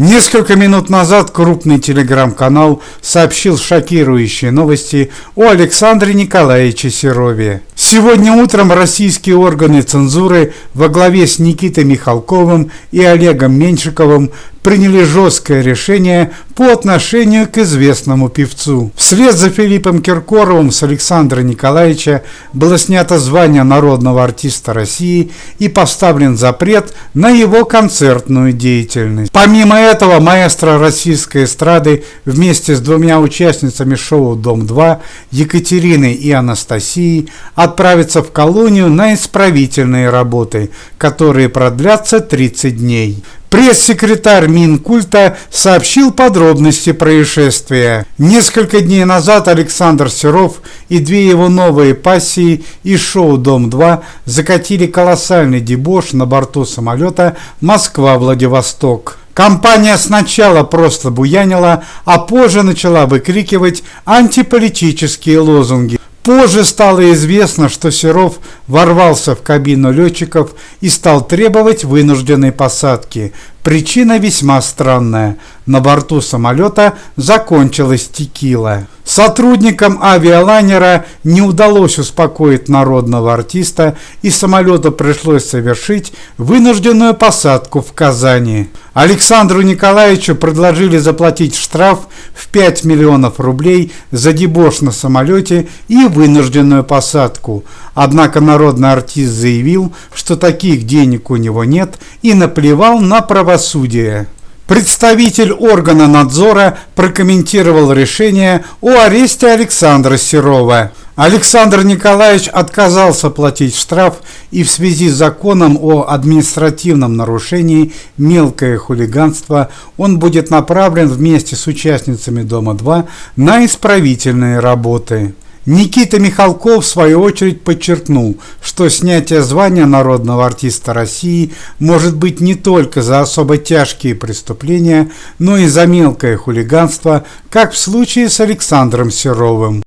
Несколько минут назад крупный телеграм-канал сообщил шокирующие новости о Александре Николаевиче Серове. Сегодня утром российские органы цензуры во главе с Никитой Михалковым и Олегом Меньшиковым приняли жесткое решение по отношению к известному певцу. Вслед за Филиппом Киркоровым с Александра Николаевича было снято звание народного артиста России и поставлен запрет на его концертную деятельность. Помимо этого, маэстро российской эстрады вместе с двумя участницами шоу «Дом-2» Екатериной и Анастасией отправится в колонию на исправительные работы, которые продлятся 30 дней. Пресс-секретарь Минкульта сообщил подробности происшествия. Несколько дней назад Александр Серов и две его новые пассии из шоу «Дом-2» закатили колоссальный дебош на борту самолета Москва-Владивосток. Компания сначала просто буянила, а позже начала выкрикивать антиполитические лозунги. Позже стало известно, что Серов ворвался в кабину летчиков и стал требовать вынужденной посадки. Причина весьма странная. На борту самолета закончилась текила. Сотрудникам авиалайнера не удалось успокоить народного артиста, и самолету пришлось совершить вынужденную посадку в Казани. Александру Николаевичу предложили заплатить штраф в 5 миллионов рублей за дебош на самолете и вынужденную посадку. Однако народный артист заявил, что таких денег у него нет, и наплевал на правосудие. Представитель органа надзора прокомментировал решение о аресте Александра Серова. Александр Николаевич отказался платить штраф, и в связи с законом о административном нарушении «Мелкое хулиганство» он будет направлен вместе с участницами «Дома-2» на исправительные работы. Никита Михалков, в свою очередь, подчеркнул, что снятие звания народного артиста России может быть не только за особо тяжкие преступления, но и за мелкое хулиганство, как в случае с Александром Серовым.